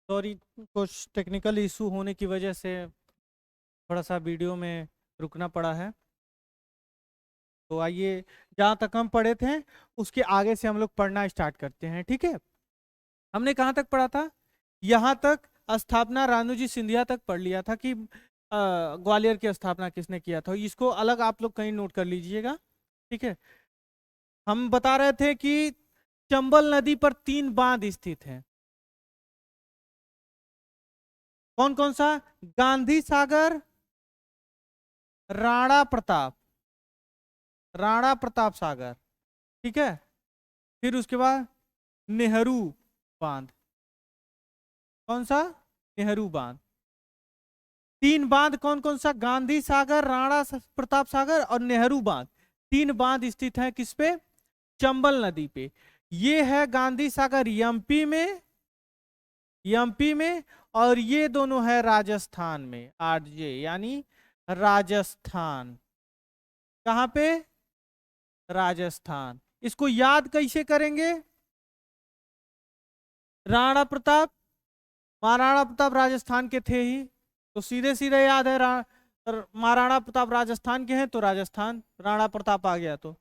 Sorry, कुछ technical issue होने की वजह से थोड़ा सा वीडियो में रुकना पड़ा है। तो आइए, जहाँ तक हम पढ़े थे उसके आगे से हम लोग पढ़ना स्टार्ट करते हैं, ठीक है। हमने कहाँ तक पढ़ा था? यहाँ तक स्थापना रानूजी सिंधिया तक पढ़ लिया था कि ग्वालियर की स्थापना किसने किया था। इसको अलग आप लोग कहीं नोट कर लीजिएगा, ठीक है। हम बता रहे थे कि चंबल नदी पर 3 बांध स्थित हैं। कौन कौन सा? गांधी सागर, राणा प्रताप, राणा प्रताप सागर, ठीक है। फिर उसके बाद नेहरू बांध। कौन सा? नेहरू बांध। 3 बांध कौन कौन सा? गांधी सागर, राणा प्रताप सागर और नेहरू बांध। 3 बांध स्थित है किस पे? चंबल नदी पे। ये है गांधी सागर एमपी में, एमपी में, और ये दोनों है राजस्थान में, आरजे यानी राजस्थान। कहां पे? राजस्थान। इसको याद कैसे करेंगे? राणा प्रताप, महाराणा प्रताप राजस्थान के थे ही, तो सीधे सीधे याद है महाराणा प्रताप राजस्थान के हैं तो राजस्थान, राणा प्रताप आ गया। तो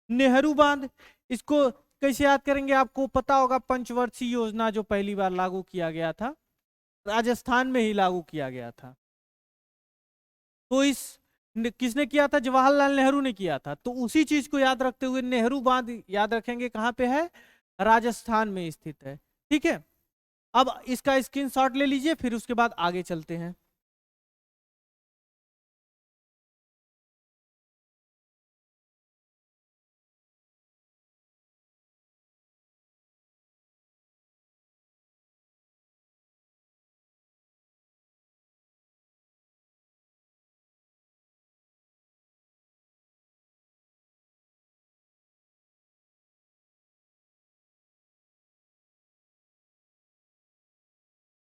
नेहरू बांध, इसको कैसे याद करेंगे? आपको पता होगा, पंचवर्षीय योजना जो पहली बार लागू किया गया था राजस्थान में ही लागू किया गया था। तो इस किसने किया था? जवाहरलाल नेहरू ने किया था। तो उसी चीज को याद रखते हुए नेहरू बांध याद रखेंगे। कहां पे है? राजस्थान में स्थित है, ठीक है। अब इसका स्क्रीनशॉट ले लीजिए, फिर उसके बाद आगे चलते हैं।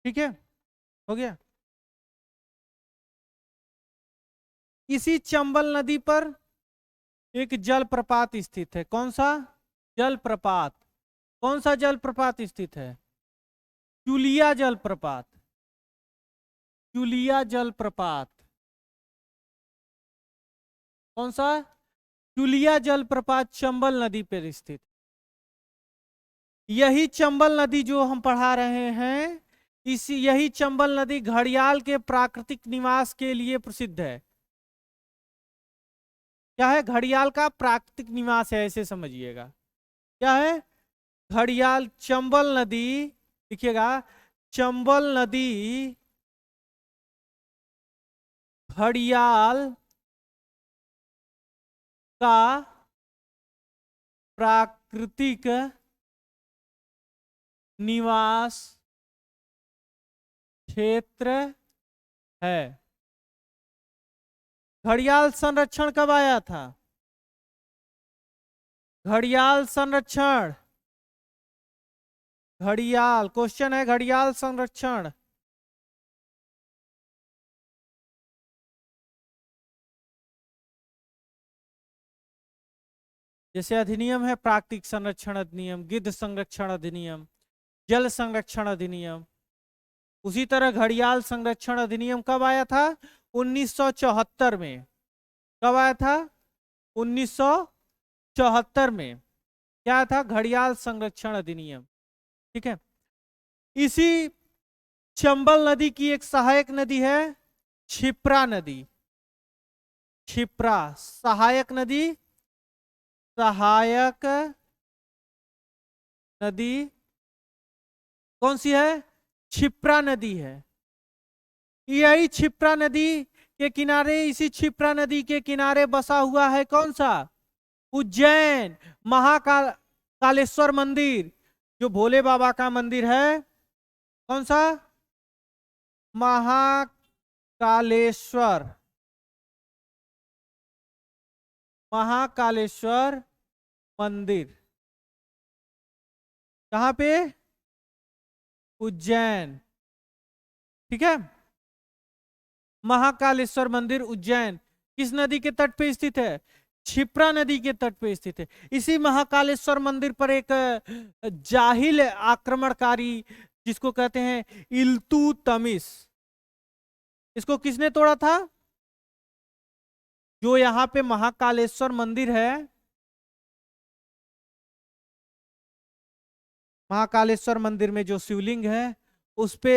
ठीक है, हो गया। इसी चंबल नदी पर एक जलप्रपात स्थित है। कौन सा जलप्रपात? कौन सा जलप्रपात स्थित है? चुलिया जलप्रपात, चुलिया जलप्रपात। कौन सा? चुलिया जलप्रपात चंबल नदी पर स्थित। यही चंबल नदी जो हम पढ़ा रहे हैं, इसी यही चंबल नदी घड़ियाल के प्राकृतिक निवास के लिए प्रसिद्ध है। क्या है? घड़ियाल का प्राकृतिक निवास है, ऐसे समझिएगा। क्या है? घड़ियाल, चंबल नदी, देखिएगा, चंबल नदी घड़ियाल का प्राकृतिक निवास क्षेत्र है। घड़ियाल संरक्षण कब आया था? घड़ियाल संरक्षण, घड़ियाल, क्वेश्चन है घड़ियाल संरक्षण। जैसे अधिनियम है प्राकृतिक संरक्षण अधिनियम, गिद्ध संरक्षण अधिनियम, जल संरक्षण अधिनियम, उसी तरह घड़ियाल संरक्षण अधिनियम कब आया था? 1974 में। कब आया था? 1974 में। क्या था? घड़ियाल संरक्षण अधिनियम, ठीक है। इसी चंबल नदी की एक सहायक नदी है क्षिप्रा नदी। क्षिप्रा सहायक नदी, सहायक नदी कौन सी है? क्षिप्रा नदी है। यही क्षिप्रा नदी के किनारे, इसी क्षिप्रा नदी के किनारे बसा हुआ है कौन सा? उज्जैन कालेश्वर मंदिर, जो भोले बाबा का मंदिर है। कौन सा? महाकालेश्वर, महाकालेश्वर मंदिर। कहां पे? उज्जैन, ठीक है। महाकालेश्वर मंदिर उज्जैन किस नदी के तट पे स्थित है? क्षिप्रा नदी के तट पे स्थित है। इसी महाकालेश्वर मंदिर पर एक जाहिल आक्रमणकारी, किसको कहते हैं? इल्तुतमिश। इसको किसने तोड़ा था? जो यहाँ पे महाकालेश्वर मंदिर है, महाकालेश्वर मंदिर में जो शिवलिंग है उस पे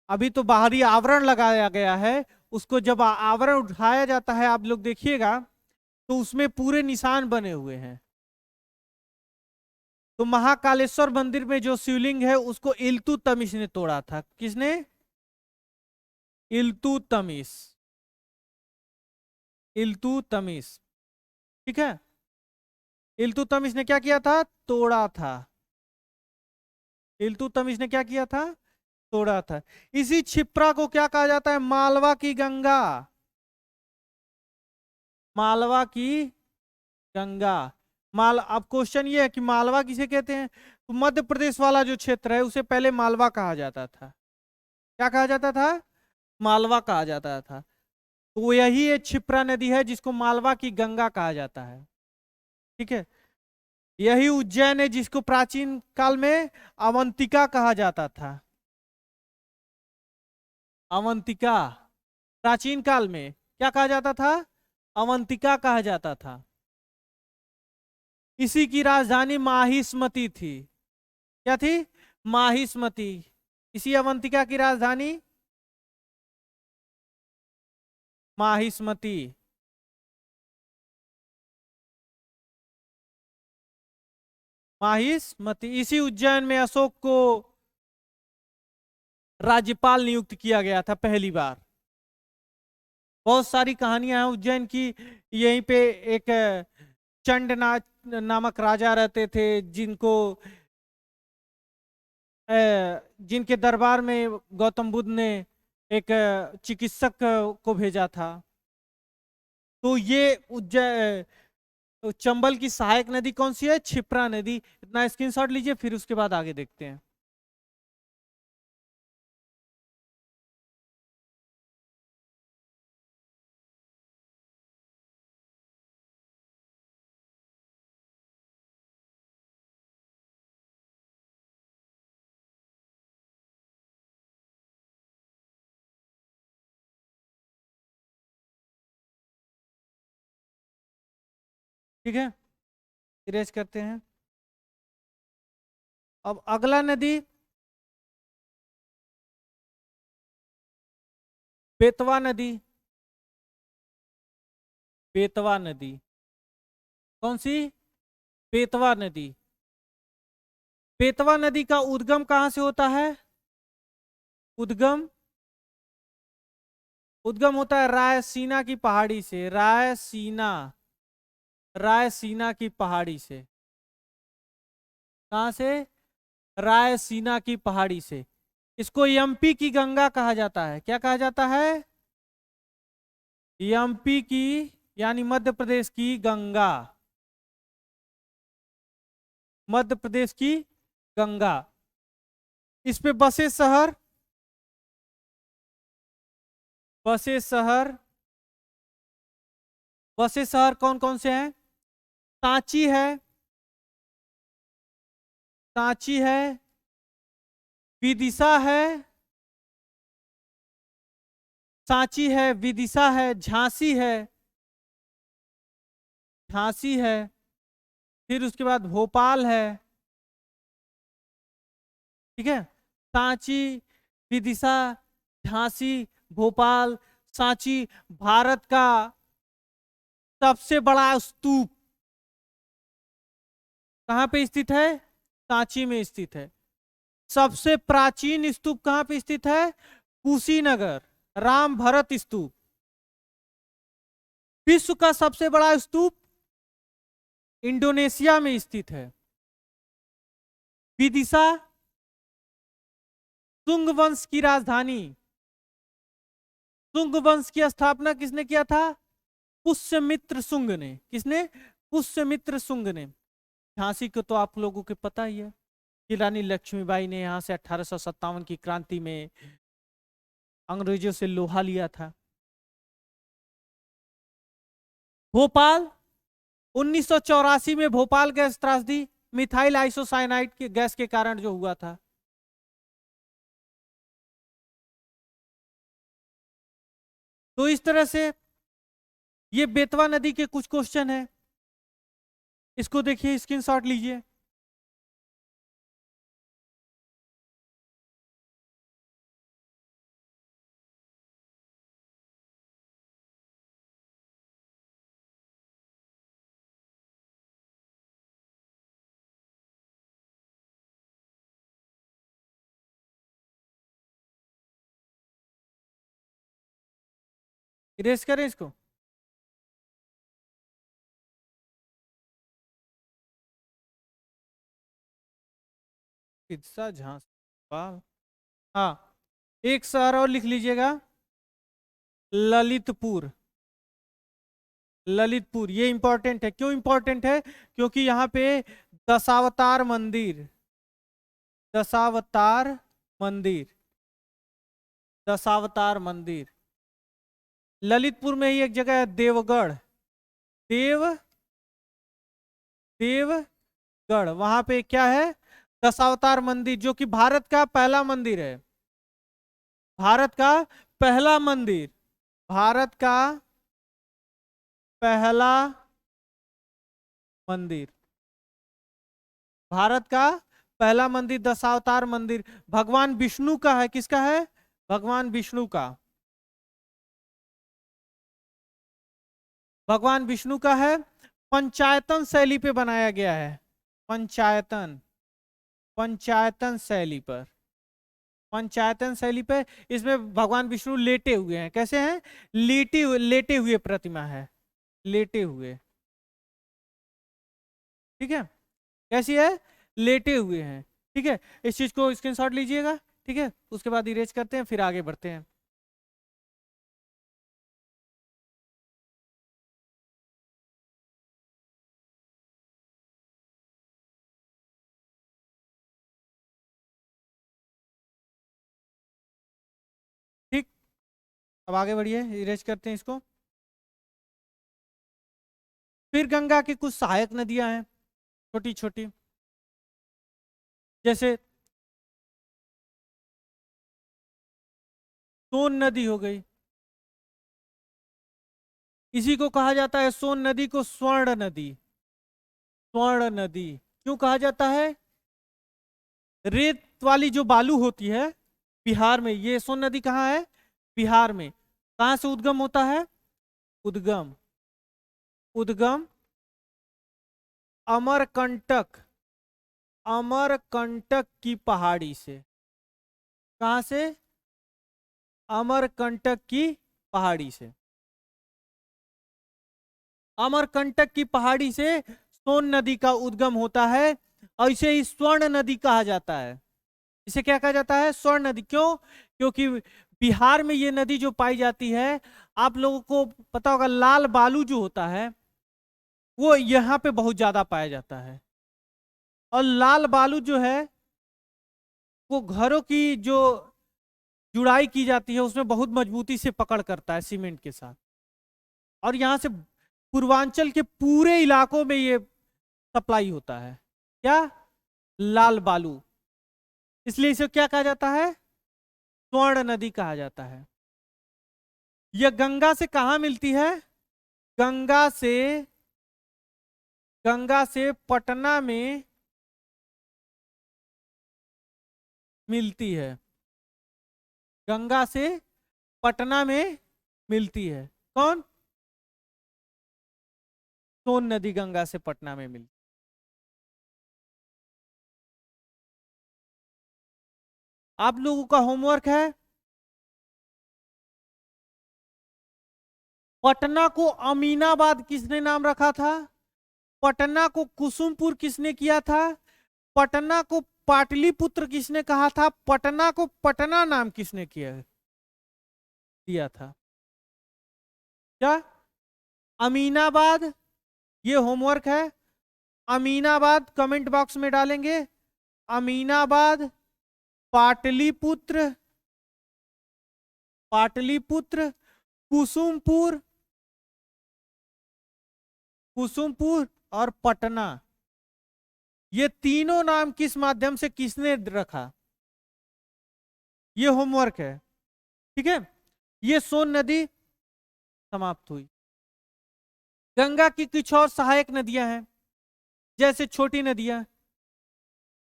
अभी तो बाहरी आवरण लगाया गया है, उसको जब आवरण उठाया जाता है आप लोग देखिएगा तो उसमें पूरे निशान बने हुए हैं। तो महाकालेश्वर मंदिर में जो शिवलिंग है उसको इल्तुतमिश ने तोड़ा था। किसने? इल्तुतमिश। इल्तुतमिश, ठीक है। इल्तुतमिश ने क्या किया था? तोड़ा था। इल्तुतमिश ने क्या किया था? तोड़ा था। इसी क्षिप्रा को क्या कहा जाता है? मालवा की गंगा। मालवा की गंगा। अब क्वेश्चन ये है कि मालवा किसे कहते हैं? तो मध्य प्रदेश वाला जो क्षेत्र है उसे पहले मालवा कहा जाता था। क्या कहा जाता था? मालवा कहा जाता था। तो यही एक क्षिप्रा नदी है जिसको मालवा की गंगा कहा जाता है, ठीक है। यही उज्जैन है जिसको प्राचीन काल में अवंतिका कहा जाता था। अवंतिका, प्राचीन काल में क्या कहा जाता था? अवंतिका कहा जाता था। इसी की राजधानी माहिष्मति थी। क्या थी? माहिष्मति। इसी अवंतिका की राजधानी माहिष्मति। माहिष्मति। इसी उज्जैन में अशोक को राज्यपाल नियुक्त किया गया था पहली बार। बहुत सारी कहानियां हैं उज्जैन की। यहीं पे एक चंडनाथ नामक राजा रहते थे जिनको जिनके दरबार में गौतम बुद्ध ने एक चिकित्सक को भेजा था। तो ये चंबल की सहायक नदी कौन सी है? क्षिप्रा नदी। इतना स्क्रीनशॉट लीजिए, फिर उसके बाद आगे देखते हैं। ठीक है, इरेज करते हैं। अब अगला नदी बेतवा नदी। बेतवा नदी कौन सी? बेतवा नदी। बेतवा नदी का उद्गम कहां से होता है? उद्गम उद्गम होता है रायसीना की पहाड़ी से। रायसीना, रायसीना की पहाड़ी से। कहां से? रायसीना की पहाड़ी से। इसको एमपी की गंगा कहा जाता है। क्या कहा जाता है? एमपी की यानी मध्य प्रदेश की गंगा। मध्य प्रदेश की गंगा। इस पे बसे शहर, बसे शहर, बसे शहर कौन कौन से हैं? सांची है, सांची है, विदिशा है, सांची है, विदिशा है, झांसी है, झांसी है, फिर उसके बाद भोपाल है, ठीक है। सांची, विदिशा, झांसी, भोपाल। सांची भारत का सबसे बड़ा स्तूप कहां पे स्थित है? सांची में स्थित है। सबसे प्राचीन स्तूप कहां पे स्थित है? कुशीनगर, राम भरत स्तूप। विश्व का सबसे बड़ा स्तूप इंडोनेशिया में स्थित है। विदिशा शुंग वंश की राजधानी। शुंग वंश की स्थापना किसने किया था? पुष्यमित्र शुंग ने। किसने? पुष्यमित्र शुंग ने। झांसी को तो आप लोगों को पता ही है कि रानी लक्ष्मीबाई ने यहां से 1857 की क्रांति में अंग्रेजों से लोहा लिया था। भोपाल 1984 में भोपाल गैस त्रासदी मिथाइल आइसोसाइनाइड के गैस के कारण जो हुआ था। तो इस तरह से ये बेतवा नदी के कुछ क्वेश्चन है, इसको देखिए, स्क्रीनशॉट लीजिए। इरेज करें इसको। पिज्जा झांसी, वाह। हाँ, एक शहर और लिख लीजिएगा, ललितपुर। ललितपुर ये इंपॉर्टेंट है। क्यों इंपॉर्टेंट है? क्योंकि यहाँ पे दशावतार मंदिर, दशावतार मंदिर, दशावतार मंदिर। ललितपुर में ही एक जगह है देवगढ़, देवगढ़, वहां पे क्या है? दशावतार मंदिर, जो कि भारत का पहला मंदिर है। भारत का पहला मंदिर, भारत का पहला मंदिर, भारत का पहला मंदिर दशावतार मंदिर भगवान विष्णु का है। किसका है? भगवान विष्णु का, भगवान विष्णु का है। पंचायतन शैली पे बनाया गया है, पंचायतन, पंचायतन शैली पर, पंचायतन शैली पे। इसमें भगवान विष्णु लेटे हुए हैं। कैसे हैं? लेटे हुए प्रतिमा है, लेटे हुए। ठीक है, कैसी है? लेटे हुए हैं। ठीक है, इस चीज को स्क्रीनशॉट लीजिएगा। ठीक है, उसके बाद इरेज करते हैं, फिर आगे बढ़ते हैं। ठीक, अब आगे बढ़िए, इरेज करते हैं इसको। फिर गंगा की कुछ सहायक नदियां हैं, छोटी छोटी, जैसे सोन नदी हो गई। इसी को कहा जाता है, सोन नदी को स्वर्ण नदी, स्वर्ण नदी। क्यों कहा जाता है? रेत वाली जो बालू होती है बिहार में, ये सोन नदी कहाँ है? बिहार में। कहां से उद्गम होता है? उद्गम, उद्गम अमरकंटक, अमरकंटक की पहाड़ी से। कहां से? अमरकंटक की पहाड़ी से, अमरकंटक की पहाड़ी से सोन नदी का उद्गम होता है। और इसे ही स्वर्ण नदी कहा जाता है। इसे क्या कहा जाता है? स्वर्ण नदी। क्यों? क्योंकि बिहार में ये नदी जो पाई जाती है, आप लोगों को पता होगा, लाल बालू जो होता है वो यहाँ पे बहुत ज्यादा पाया जाता है। और लाल बालू जो है वो घरों की जो जुड़ाई की जाती है उसमें बहुत मजबूती से पकड़ करता है सीमेंट के साथ। और यहाँ से पूर्वांचल के पूरे इलाकों में ये सप्लाई होता है। क्या? लाल बालू। इसलिए इसे क्या कहा जाता है? स्वर्ण नदी कहा जाता है। यह गंगा से कहां मिलती है? गंगा से, गंगा से पटना में मिलती है, गंगा से पटना में मिलती है। कौन? सोन नदी गंगा से पटना में मिलती। आप लोगों का होमवर्क है, पटना को अमीनाबाद किसने नाम रखा था? पटना को कुसुमपुर किसने किया था? पटना को पाटलिपुत्र किसने कहा था? पटना को पटना नाम किसने किया दिया था? क्या? अमीनाबाद। ये होमवर्क है। अमीनाबाद कमेंट बॉक्स में डालेंगे। अमीनाबाद, पाटलिपुत्र, पाटलिपुत्र, कुसुमपुर, कुसुमपुर और पटना, ये तीनों नाम किस माध्यम से किसने रखा? ये होमवर्क है। ठीक है, ये सोन नदी समाप्त हुई। गंगा की कुछ और सहायक नदियां हैं, जैसे छोटी नदियां,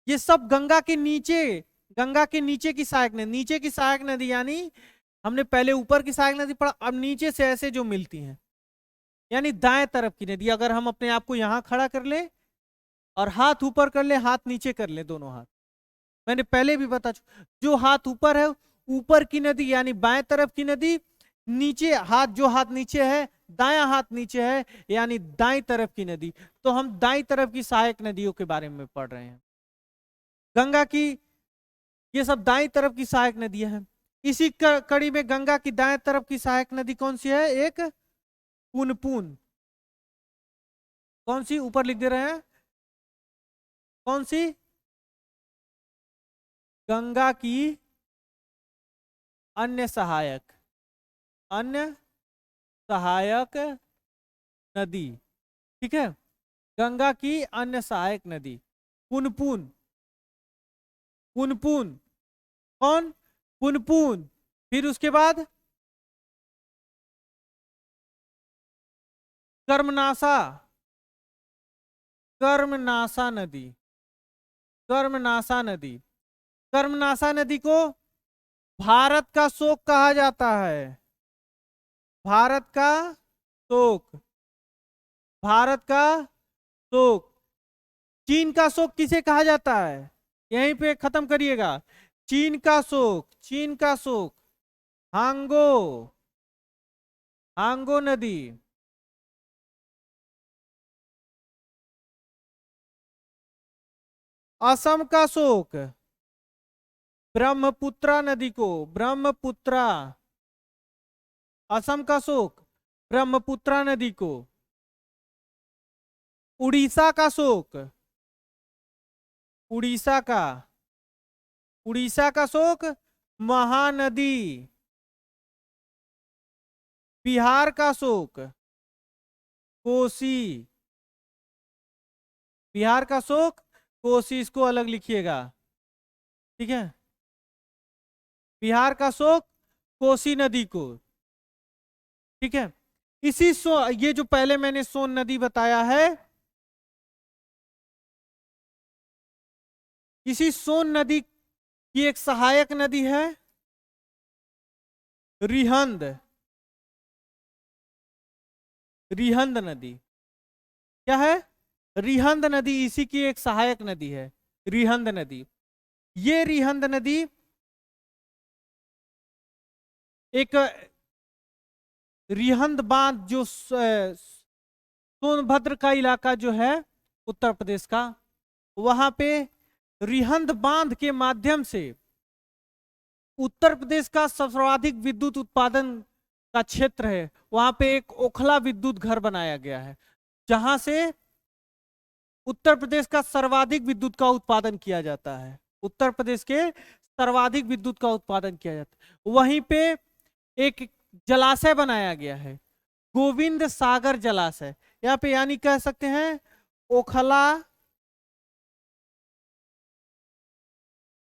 ये सब गंगा के नीचे की सहायक नदी। नीचे की सहायक नदी यानी हमने पहले ऊपर की सहायक नदी पढ़ा, अब नीचे से ऐसे जो मिलती हैं, यानी दाएं तरफ की नदी। अगर हम अपने आप को यहां खड़ा कर ले और हाथ ऊपर कर ले, हाथ नीचे कर ले, दोनों हाथ, मैंने पहले भी बता चुका, जो हाथ ऊपर है ऊपर की नदी यानी बाएं तरफ की नदी, नीचे हाथ, जो हाथ नीचे है, दायां हाथ नीचे है यानी दाईं तरफ की नदी। तो हम दाईं तरफ की सहायक नदियों के बारे में पढ़ रहे हैं। गंगा की ये सब दाईं तरफ की सहायक नदियां हैं। इसी कड़ी में गंगा की दाएं तरफ की सहायक नदी कौन सी है? एक पुनपुन। कौन सी? ऊपर लिख दे रहे हैं, कौन सी? गंगा की अन्य सहायक नदी। ठीक है, गंगा की अन्य सहायक नदी पुनपुन। पुनपुन कौन? पुनपुन। फिर उसके बाद कर्मनासा, कर्मनासा नदी, कर्मनासा नदी। कर्मनासा नदी को भारत का शोक कहा जाता है। भारत का शोक, भारत का शोक। चीन का शोक किसे कहा जाता है? यहीं पे खत्म करिएगा। चीन का शोक, चीन का शोक हांगो, हांगो नदी। असम का शोक ब्रह्मपुत्रा नदी को, ब्रह्मपुत्रा। असम का शोक ब्रह्मपुत्रा नदी को। उड़ीसा का शोक, उड़ीसा का, उड़ीसा का शोक महानदी। बिहार का शोक कोसी, बिहार का शोक कोसी। इसको अलग लिखिएगा, ठीक है। बिहार का शोक कोसी नदी को, ठीक है। इसी ये जो पहले मैंने सोन नदी बताया है, इसी सोन नदी की एक सहायक नदी है रिहंद, रिहंद नदी। क्या है? रिहंद नदी इसी की एक सहायक नदी है, रिहंद नदी। ये रिहंद नदी एक रिहंद बांध, जो सोनभद्र का इलाका जो है उत्तर प्रदेश का, वहां पे रिहंद बांध के माध्यम से उत्तर प्रदेश का सर्वाधिक विद्युत उत्पादन का क्षेत्र है। वहां पे एक ओखला विद्युत घर बनाया गया है, जहां से उत्तर प्रदेश का सर्वाधिक विद्युत का उत्पादन किया जाता है। उत्तर प्रदेश के सर्वाधिक विद्युत का उत्पादन किया जाता है। वहीं पे एक जलाशय बनाया गया है, गोविंद सागर जलाशय। यहाँ पे यानी कह सकते हैं ओखला,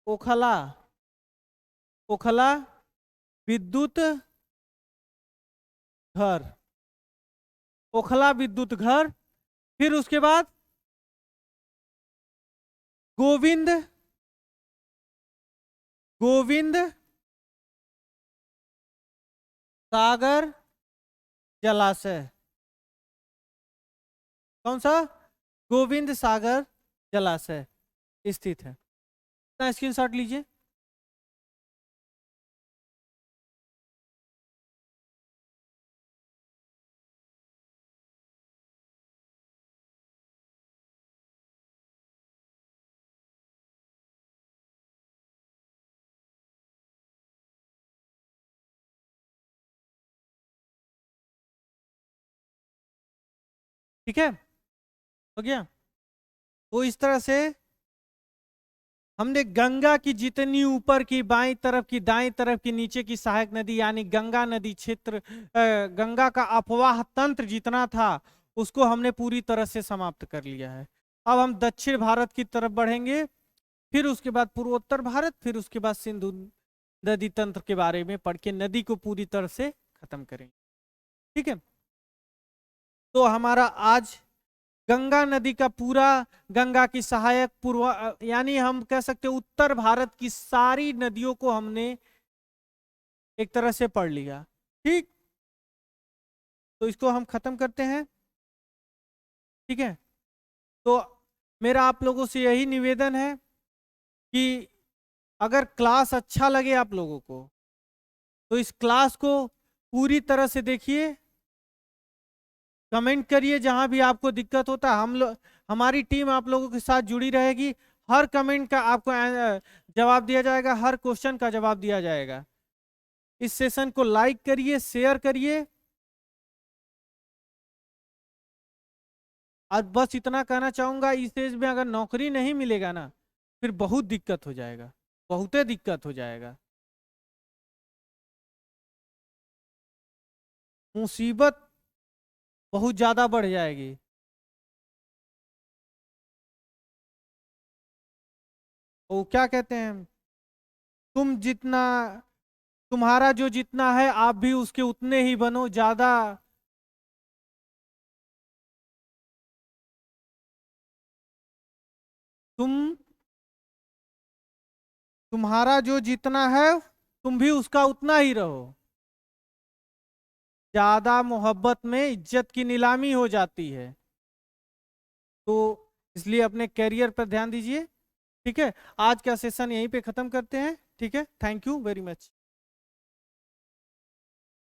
ओखला, ओखला विद्युत घर, ओखला विद्युत घर। फिर उसके बाद गोविंद, गोविंद सागर जलाशय। कौन सा? गोविंद सागर जलाशय स्थित है। स्क्रीनशॉट लीजिए। ठीक है, हो गया। तो इस तरह से हमने गंगा की जितनी ऊपर की बाईं तरफ की, दाईं तरफ की, नीचे की सहायक नदी यानी गंगा नदी क्षेत्र, गंगा का अपवाह तंत्र जितना था उसको हमने पूरी तरह से समाप्त कर लिया है। अब हम दक्षिण भारत की तरफ बढ़ेंगे, फिर उसके बाद पूर्वोत्तर भारत, फिर उसके बाद सिंधु नदी तंत्र के बारे में पढ़ के नदी को पूरी तरह से खत्म करेंगे। ठीक है। तो हमारा आज गंगा नदी का पूरा, गंगा की सहायक पूर्व, यानी हम कह सकते हैं उत्तर भारत की सारी नदियों को हमने एक तरह से पढ़ लिया। ठीक, तो इसको हम खत्म करते हैं। ठीक है, तो मेरा आप लोगों से यही निवेदन है कि अगर क्लास अच्छा लगे आप लोगों को तो इस क्लास को पूरी तरह से देखिए, कमेंट करिए जहां भी आपको दिक्कत होता है। हम लोग, हमारी टीम आप लोगों के साथ जुड़ी रहेगी। हर कमेंट का आपको जवाब दिया जाएगा, हर क्वेश्चन का जवाब दिया जाएगा। इस सेशन को लाइक करिए, शेयर करिए, और बस इतना कहना चाहूंगा, इस एज में अगर नौकरी नहीं मिलेगा ना, फिर बहुत दिक्कत हो जाएगा, बहुत दिक्कत हो जाएगा, मुसीबत बहुत ज्यादा बढ़ जाएगी। वो क्या कहते हैं, तुम जितना, तुम्हारा जो जितना है आप भी उसके उतने ही बनो, ज्यादा। तुम, तुम्हारा जो जितना है तुम भी उसका उतना ही रहो। ज्यादा मोहब्बत में इज्जत की नीलामी हो जाती है, तो इसलिए अपने करियर पर ध्यान दीजिए। ठीक है, आज का सेशन यहीं पे खत्म करते हैं। ठीक है, थैंक यू वेरी मच।